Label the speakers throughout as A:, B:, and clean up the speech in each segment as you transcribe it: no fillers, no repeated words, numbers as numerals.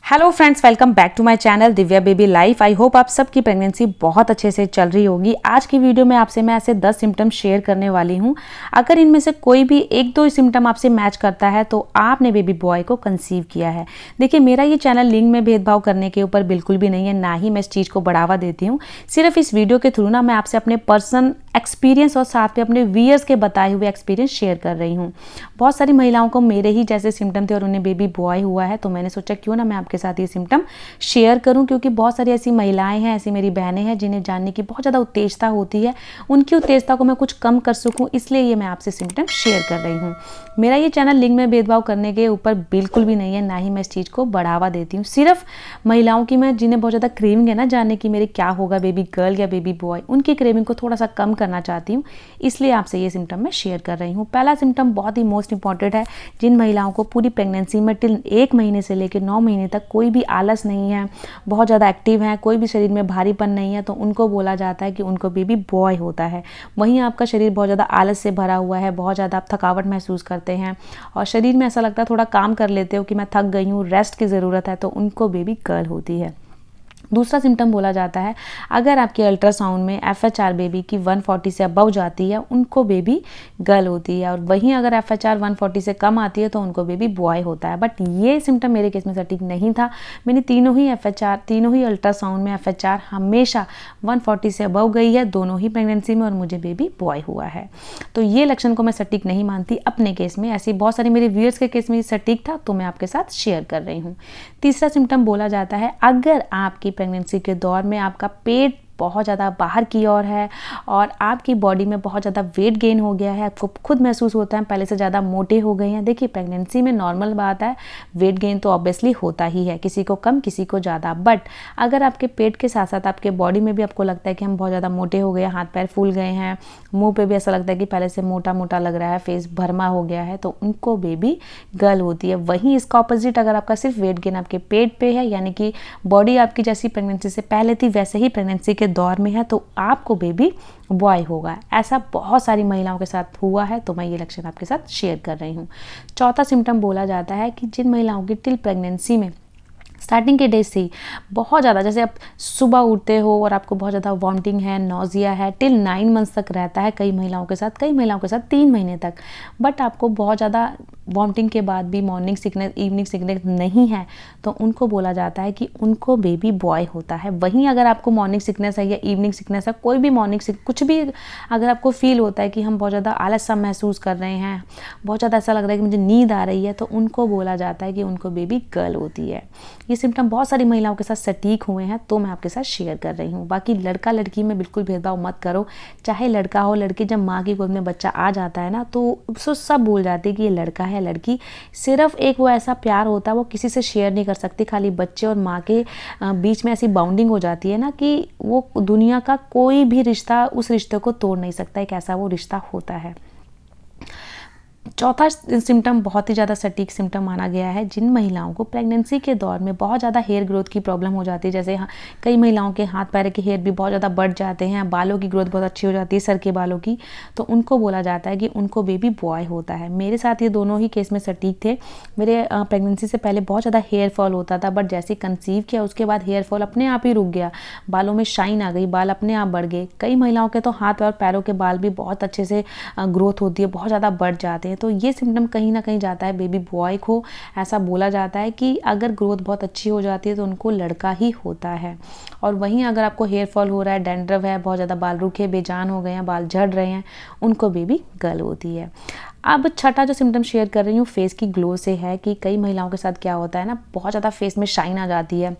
A: Hello friends, welcome back to my channel Divya baby life. I hope आप सबकी pregnancy बहुत अच्छे से चल रही होगी। आज की वीडियो में आपसे मैं ऐसे 10 सिम्टम शेयर करने वाली हूँ। अगर इनमें से कोई भी एक दो सिम्टम आपसे मैच करता है तो आपने बेबी बॉय को कंसीव किया है। देखिए, मेरा ये चैनल लिंग में भेदभाव करने के ऊपर बिल्कुल भी नहीं है, ना ही मैं इस चीज़ को बढ़ावा देती हूँ। सिर्फ इस वीडियो के थ्रू ना मैं आपसे अपने पर्सनल एक्सपीरियंस और साथ में अपने व्यूअर्स के बताए हुए एक्सपीरियंस शेयर कर रही हूँ। बहुत सारी महिलाओं को मेरे ही जैसे सिम्टम थे और उन्हें बेबी बॉय हुआ है, तो मैंने सोचा क्यों ना मैं आपके साथ ये सिम्टम शेयर करूं, क्योंकि बहुत सारी ऐसी महिलाएं हैं, ऐसी मेरी बहनें हैं जिन्हें जानने की बहुत ज़्यादा उत्तेजता होती है। उनकी उत्तेजता को मैं कुछ कम कर सकूं, इसलिए ये मैं आपसे सिम्टम शेयर कर रही हूँ। मेरा ये चैनल लिंग में भेदभाव करने के ऊपर बिल्कुल भी नहीं है, ना ही मैं इस चीज़ को बढ़ावा देती हूँ। सिर्फ महिलाओं की मैं जिन्हें बहुत ज़्यादा क्रेविंग है ना जानने की मेरे क्या होगा बेबी गर्ल या बेबी बॉय, उनकी क्रेविंग को थोड़ा सा कम करना चाहती हूँ, इसलिए आपसे ये सिम्टम मैं शेयर कर रही हूँ। पहला सिम्टम बहुत ही मोस्ट इंपॉर्टेंट है। जिन महिलाओं को पूरी प्रेगनेंसी में टिल 1 महीने से लेकर 9 महीने तक कोई भी आलस नहीं है, बहुत ज़्यादा एक्टिव हैं, कोई भी शरीर में भारीपन नहीं है, तो उनको बोला जाता है कि उनको बेबी बॉय होता है। वहीं आपका शरीर बहुत ज़्यादा आलस से भरा हुआ है, बहुत ज़्यादा आप थकावट महसूस करते हैं और शरीर में ऐसा लगता है थोड़ा काम कर लेते हो कि मैं थक गई हूँ, रेस्ट की ज़रूरत है, तो उनको बेबी गर्ल होती है। दूसरा सिम्टम बोला जाता है, अगर आपके अल्ट्रासाउंड में FHR बेबी की 140 से अबव जाती है उनको बेबी गर्ल होती है, और वहीं अगर FHR 140 से कम आती है तो उनको बेबी बॉय होता है। बट ये सिम्टम मेरे केस में सटीक नहीं था। मैंने तीनों ही अल्ट्रासाउंड में FHR हमेशा 140 से अबव गई है, दोनों ही प्रेगनेंसी में, और मुझे बेबी बॉय हुआ है। तो ये लक्षण को मैं सटीक नहीं मानती अपने केस में। ऐसी बहुत सारे मेरे व्यूअर्स के केस में सटीक था, तो मैं आपके साथ शेयर कर रही हूँ। तीसरा सिम्टम बोला जाता है, अगर आपकी प्रेगनेंसी के दौर में आपका पेट बहुत ज़्यादा बाहर की ओर है और आपकी बॉडी में बहुत ज़्यादा वेट गेन हो गया है, आपको खुद महसूस होता है पहले से ज़्यादा मोटे हो गए हैं। देखिए, प्रेगनेंसी में नॉर्मल बात है, वेट गेन तो ऑब्वियसली होता ही है, किसी को कम किसी को ज़्यादा। बट अगर आपके पेट के साथ साथ आपके बॉडी में भी आपको लगता है कि हम बहुत ज़्यादा मोटे हो गए, हाथ पैर फूल गए हैं, मुँह पर भी ऐसा लगता है कि पहले से मोटा मोटा लग रहा है, फेस भरमा हो गया है, तो उनको बेबी गर्ल होती है। वहीं इसका ऑपोजिट, अगर आपका सिर्फ वेट गेन आपके पेट पे है, यानी कि बॉडी आपकी जैसी प्रेगनेंसी से पहले थी वैसे ही प्रेगनेंसी के दौर में है, तो आपको बेबी बॉय होगा। ऐसा बहुत सारी महिलाओं के साथ हुआ है, तो मैं ये लक्षण आपके साथ शेयर कर रही हूँ। चौथा सिम्टम बोला जाता है कि जिन महिलाओं की टिल प्रेगनेंसी में स्टार्टिंग के डेज से ही बहुत ज़्यादा, जैसे आप सुबह उठते हो और आपको बहुत ज़्यादा वॉमिटिंग है, नोजिया है, टिल 9 मंथ्स तक रहता है, कई महिलाओं के साथ 3 महीने तक, बट आपको बहुत ज़्यादा वॉमिटिंग के बाद भी मॉर्निंग सिकनेस इवनिंग सिकनेस नहीं है, तो उनको बोला जाता है कि उनको बेबी बॉय होता है। वहीं अगर आपको मॉर्निंग सिकनेस है या इवनिंग सिकनेस है, कोई भी कुछ भी अगर आपको फील होता है कि हम बहुत ज़्यादा आलस सा महसूस कर रहे हैं, बहुत ज़्यादा ऐसा लग रहा है कि मुझे नींद आ रही है, तो उनको बोला जाता है कि उनको बेबी गर्ल होती है। ये सिम्टम बहुत सारी महिलाओं के साथ सटीक हुए हैं, तो मैं आपके साथ शेयर कर रही हूँ। बाकी लड़का लड़की में बिल्कुल भेदभाव मत करो, चाहे लड़का हो लड़की। जब माँ की गोद में बच्चा आ जाता है ना, तो सब भूल जाती है कि ये लड़का है लड़की। सिर्फ एक वो ऐसा प्यार होता है वो किसी से शेयर नहीं कर सकती, खाली बच्चे और माँ के बीच में ऐसी बाउंडिंग हो जाती है ना कि वो दुनिया का कोई भी रिश्ता उस रिश्ते को तोड़ नहीं सकता। एक ऐसा वो रिश्ता होता है। चौथा सिम्टम बहुत ही ज़्यादा सटीक सिम्टम माना गया है, जिन महिलाओं को प्रेगनेंसी के दौर में बहुत ज़्यादा हेयर ग्रोथ की प्रॉब्लम हो जाती है, जैसे कई महिलाओं के हाथ पैर के हेयर भी बहुत ज़्यादा बढ़ जाते हैं, बालों की ग्रोथ बहुत अच्छी हो जाती है, सर के बालों की, तो उनको बोला जाता है कि उनको बेबी बॉय होता है। मेरे साथ ये दोनों ही केस में सटीक थे। मेरे प्रेगनेंसी से पहले बहुत ज़्यादा हेयर फॉल होता था, बट जैसे कंसीव किया उसके बाद हेयर फॉल अपने आप ही रुक गया, बालों में शाइन आ गई, बाल अपने आप बढ़ गए। कई महिलाओं के तो हाथ और पैरों के बाल भी बहुत अच्छे से ग्रोथ होती है, बहुत ज़्यादा बढ़ जाते हैं। तो ये सिम्टम कहीं ना कहीं जाता है बेबी बॉय को। ऐसा बोला जाता है कि अगर ग्रोथ बहुत अच्छी हो जाती है तो उनको लड़का ही होता है। और वहीं अगर आपको हेयर फॉल हो रहा है, डैंड्रफ है, बहुत ज़्यादा बाल रूखे बेजान हो गए हैं, बाल झड़ रहे हैं, उनको बेबी गर्ल होती है। अब छठा जो सिम्टम शेयर कर रही हूँ फेस की ग्लो से है, कि कई महिलाओं के साथ क्या होता है ना, बहुत ज़्यादा फेस में शाइन आ जाती है,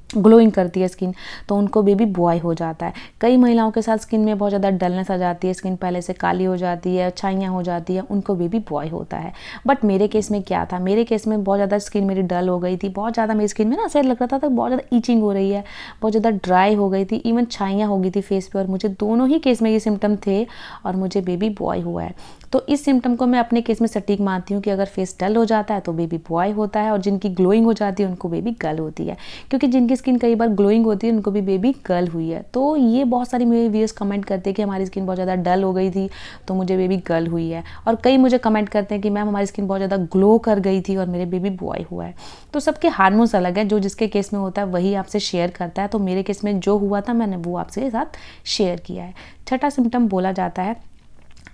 A: ग्लोइंग करती है स्किन, तो उनको बेबी बॉय हो जाता है। कई महिलाओं के साथ स्किन में बहुत ज़्यादा डलनेस आ जाती है, स्किन पहले से काली हो जाती है, छाइयाँ हो जाती है, उनको बेबी बॉय होता है। बट मेरे केस में क्या था, मेरे केस में बहुत ज़्यादा स्किन मेरी डल हो गई थी, बहुत ज़्यादा मेरी स्किन में ना ऐसा लग रहा था बहुत ज़्यादा ईचिंग हो रही है, बहुत ज़्यादा ड्राई हो गई थी, इवन छाइयाँ हो गई थी फेस पे, और मुझे दोनों ही केस में ये सिम्टम थे और मुझे बेबी बॉय हुआ है। तो इस सिम्टम को मैं अपने केस में सटीक मानती हूँ कि अगर फेस डल हो जाता है तो बेबी बॉय होता है, और जिनकी ग्लोइंग हो जाती है उनको बेबी गर्ल होती है, क्योंकि जिनकी स्किन कई बार ग्लोइंग होती है उनको भी बेबी गर्ल हुई है। तो ये बहुत सारी मेरे व्यूअर्स कमेंट करते हैं कि हमारी स्किन बहुत ज़्यादा डल हो गई थी तो मुझे बेबी गर्ल हुई है, और कई मुझे कमेंट करते हैं कि मैम हमारी स्किन बहुत ज़्यादा ग्लो कर गई थी और मेरे बेबी बॉय हुआ है। तो सबके हार्मोन्स अलग है, जो जिसके केस में होता है वही आपसे शेयर करता है। तो मेरे केस में जो हुआ था मैंने वो आपसे साथ शेयर किया है। छठा सिम्टम बोला जाता है,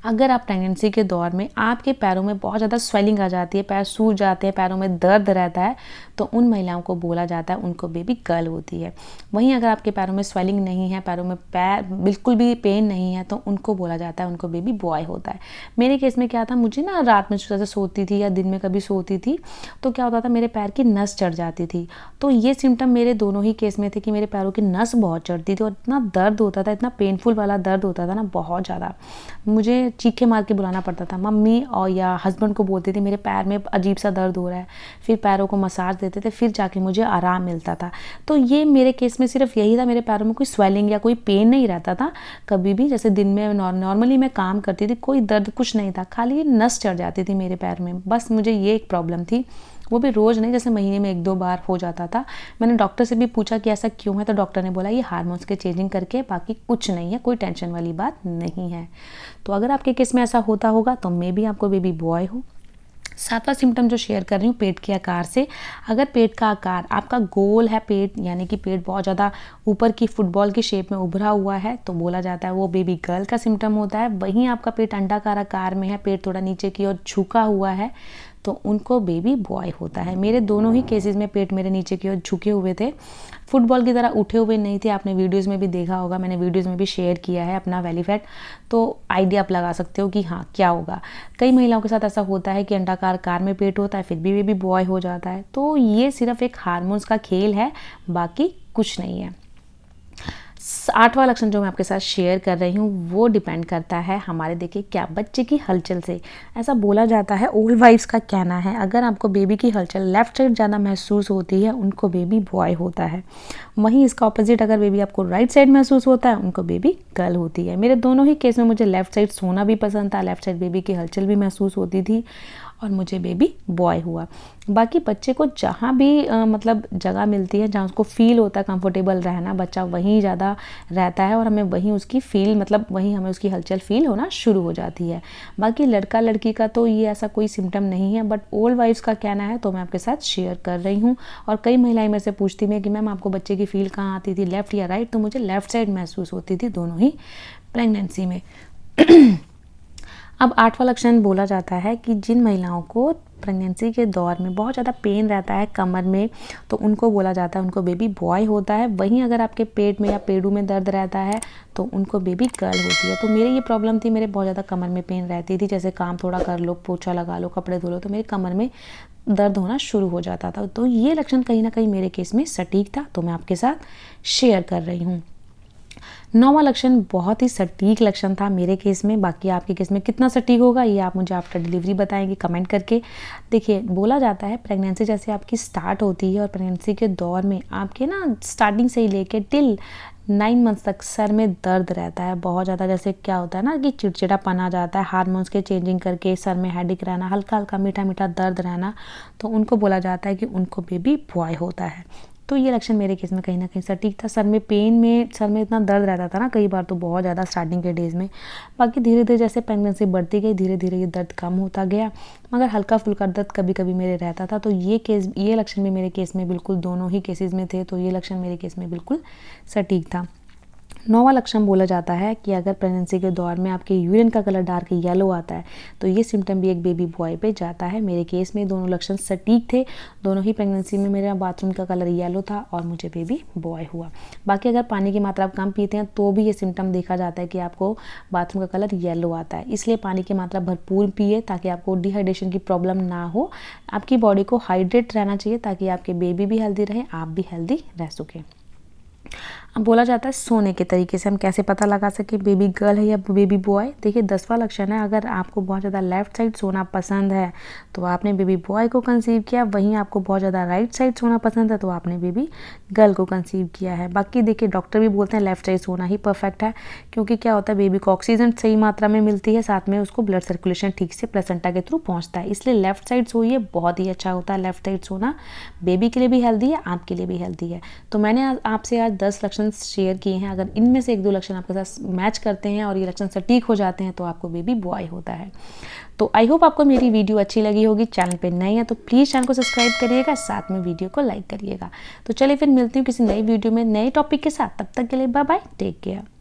A: अगर आप प्रेगनेंसी के दौर में आपके पैरों में बहुत ज़्यादा स्वेलिंग आ जाती है, पैर सूज जाते हैं, पैरों में दर्द रहता है, तो उन महिलाओं को बोला जाता है उनको बेबी गर्ल होती है। वहीं अगर आपके पैरों में स्वेलिंग नहीं है, पैरों में पैर बिल्कुल भी पेन नहीं है, तो उनको बोला जाता है उनको बेबी बॉय होता है। मेरे केस में क्या था, मुझे ना रात में जैसे सोती थी या दिन में कभी सोती थी तो क्या होता था, मेरे पैर की नस चढ़ जाती थी। तो ये सिम्टम मेरे दोनों ही केस में थे कि मेरे पैरों की नस बहुत चढ़ती थी और इतना दर्द होता था, इतना पेनफुल वाला दर्द होता था ना, बहुत ज़्यादा। मुझे चीखे मार के बुलाना पड़ता था, मम्मी और या हस्बैंड को बोलती थी मेरे पैर में अजीब सा दर्द हो रहा है, फिर पैरों को मसाज देते थे, फिर जाके मुझे आराम मिलता था। तो ये मेरे केस में सिर्फ यही था, मेरे पैरों में कोई स्वेलिंग या कोई पेन नहीं रहता था कभी भी। जैसे दिन में नॉर्मली मैं काम करती थी, कोई दर्द कुछ नहीं था, खाली ये नस चढ़ जाती थी मेरे पैर में, बस मुझे ये एक प्रॉब्लम थी, वो भी रोज़ नहीं, जैसे महीने में 1-2 बार हो जाता था। मैंने डॉक्टर से भी पूछा कि ऐसा क्यों है, तो डॉक्टर ने बोला ये हार्मोन्स के चेंजिंग करके, बाकी कुछ नहीं है, कोई टेंशन वाली बात नहीं है। तो अगर आपके केस में ऐसा होता होगा तो मे बी आपको बेबी बॉय हो। 7वां सिम्टम जो शेयर कर रही हूँ पेट के आकार से, अगर पेट का आकार आपका गोल है, पेट यानी कि पेट बहुत ज़्यादा ऊपर की फुटबॉल की शेप में उभरा हुआ है, तो बोला जाता है वो बेबी गर्ल का सिम्टम होता है। वहीं आपका पेट अंडाकार आकार में है, पेट थोड़ा नीचे की ओर झुका हुआ है, तो उनको बेबी बॉय होता है। मेरे दोनों ही केसेस में पेट मेरे नीचे की ओर झुके हुए थे, फुटबॉल की तरह उठे हुए नहीं थे। आपने वीडियोस में भी देखा होगा, मैंने वीडियोस में भी शेयर किया है अपना बेली फैट, तो आइडिया आप लगा सकते हो कि हाँ क्या होगा। कई महिलाओं के साथ ऐसा होता है कि अंडाकार आकार में पेट होता है फिर भी बेबी बॉय हो जाता है। तो ये सिर्फ एक हार्मोन्स का खेल है, बाकी कुछ नहीं है। 8वां लक्षण जो मैं आपके साथ शेयर कर रही हूँ वो डिपेंड करता है हमारे, देखिए क्या, बच्चे की हलचल से। ऐसा बोला जाता है, ओल्ड वाइफ्स का कहना है, अगर आपको बेबी की हलचल लेफ्ट साइड ज़्यादा महसूस होती है उनको बेबी बॉय होता है। वहीं इसका ऑपोजिट, अगर बेबी आपको राइट साइड महसूस होता है उनको बेबी गर्ल होती है। मेरे दोनों ही केस में मुझे लेफ्ट साइड सोना भी पसंद था, लेफ्ट साइड बेबी की हलचल भी महसूस होती थी और मुझे बेबी बॉय हुआ। बाकी बच्चे को जहाँ भी मतलब जगह मिलती है, जहाँ उसको फील होता है कंफर्टेबल रहना, बच्चा वहीं ज़्यादा रहता है और हमें वहीं उसकी फील, मतलब वहीं हमें उसकी हलचल फील होना शुरू हो जाती है। बाकी लड़का लड़की का तो ये ऐसा कोई सिम्टम नहीं है, बट ओल्ड वाइफ्स का कहना है तो मैं आपके साथ शेयर कर रही हूँ। और कई महिलाएं मेरे से पूछती हैं कि मैम आपको बच्चे की फील कहाँ आती थी, लेफ्ट या राइट? तो मुझे लेफ्ट साइड महसूस होती थी दोनों ही प्रेगनेंसी में। अब 8वां लक्षण बोला जाता है कि जिन महिलाओं को प्रेगनेंसी के दौर में बहुत ज़्यादा पेन रहता है कमर में, तो उनको बोला जाता है उनको बेबी बॉय होता है। वहीं अगर आपके पेट में या पेड़ू में दर्द रहता है तो उनको बेबी गर्ल होती है। तो मेरे ये प्रॉब्लम थी, मेरे बहुत ज़्यादा कमर में पेन रहती थी, जैसे काम थोड़ा कर लो, पोछा लगा लो, कपड़े धो लो, तो मेरे कमर में दर्द होना शुरू हो जाता था। तो ये लक्षण कहीं ना कहीं मेरे केस में सटीक था, तो मैं आपके साथ शेयर कर रही हूँ। 9वां लक्षण बहुत ही सटीक लक्षण था मेरे केस में, बाकी आपके केस में कितना सटीक होगा ये आप मुझे आफ्टर डिलीवरी बताएंगे कमेंट करके। देखिए बोला जाता है प्रेगनेंसी जैसे आपकी स्टार्ट होती है और प्रेगनेंसी के दौर में आपके ना स्टार्टिंग से ही लेके टिल 9 मंथ्स तक सर में दर्द रहता है बहुत ज़्यादा। जैसे क्या होता है ना कि चिड़चिड़ापन आ जाता है, हार्मोन्स के चेंजिंग करके सर में हेडेक रहना, हल्का हल्का मीठा मीठा दर्द रहना, तो उनको बोला जाता है कि उनको बेबी बॉय होता है। तो ये लक्षण मेरे केस में कहीं ना कहीं सटीक था। सर में पेन में, सर में इतना दर्द रहता था ना कई बार तो बहुत ज़्यादा स्टार्टिंग के डेज़ में। बाकी धीरे धीरे जैसे प्रेगनेंसी बढ़ती गई धीरे धीरे ये दर्द कम होता गया, मगर हल्का फुल्का दर्द कभी कभी मेरे रहता था। तो ये लक्षण भी मेरे केस में बिल्कुल दोनों ही केसेस में थे, तो ये लक्षण मेरे केस में बिल्कुल सटीक था। 9वां लक्षण बोला जाता है कि अगर प्रेगनेंसी के दौर में आपके यूरिन का कलर डार्क येलो आता है तो ये सिम्टम भी एक बेबी बॉय पे जाता है। मेरे केस में दोनों लक्षण सटीक थे, दोनों ही प्रेगनेंसी में मेरा बाथरूम का कलर येलो था और मुझे बेबी बॉय हुआ। बाकी अगर पानी की मात्रा आप कम पीते हैं तो भी ये सिम्टम देखा जाता है कि आपको बाथरूम का कलर येलो आता है, इसलिए पानी की मात्रा भरपूर पिए ताकि आपको डिहाइड्रेशन की प्रॉब्लम ना हो। आपकी बॉडी को हाइड्रेट रहना चाहिए ताकि आपके बेबी भी हेल्दी रहे, आप भी हेल्दी रह सकें। बोला जाता है सोने के तरीके से हम कैसे पता लगा सके बेबी गर्ल है या बेबी बॉय। देखिए 10वां लक्षण है, अगर आपको बहुत ज़्यादा लेफ्ट साइड सोना पसंद है तो आपने बेबी बॉय को कंसीव किया, वहीं आपको बहुत ज़्यादा राइट साइड सोना पसंद है तो आपने बेबी गर्ल को कंसीव किया है। बाकी देखिए डॉक्टर भी बोलते हैं लेफ्ट साइड सोना ही परफेक्ट है, क्योंकि क्या होता है बेबी को ऑक्सीजन सही मात्रा में मिलती है, साथ में उसको ब्लड सर्कुलेशन ठीक से प्लेसेंटा के थ्रू पहुँचता है, इसलिए लेफ्ट साइड सोइए, बहुत ही अच्छा होता है लेफ्ट साइड सोना। बेबी के लिए भी हेल्दी है, आपके लिए भी हेल्दी है। तो मैंने आपसे आज 10 लक्षण शेयर किए हैं, अगर इनमें से 1-2 लक्षण आपके साथ मैच करते हैं और ये लक्षण सटीक हो जाते हैं तो आपको बेबी बॉय होता है। तो आई होप आपको मेरी वीडियो अच्छी लगी होगी। चैनल पे नए हैं तो प्लीज़ चैनल को सब्सक्राइब करिएगा, साथ में वीडियो को लाइक करिएगा। तो चलिए फिर मिलती हूँ किसी नई वीडियो में नए टॉपिक के साथ, तब तक के लिए बाय बाय, टेक केयर।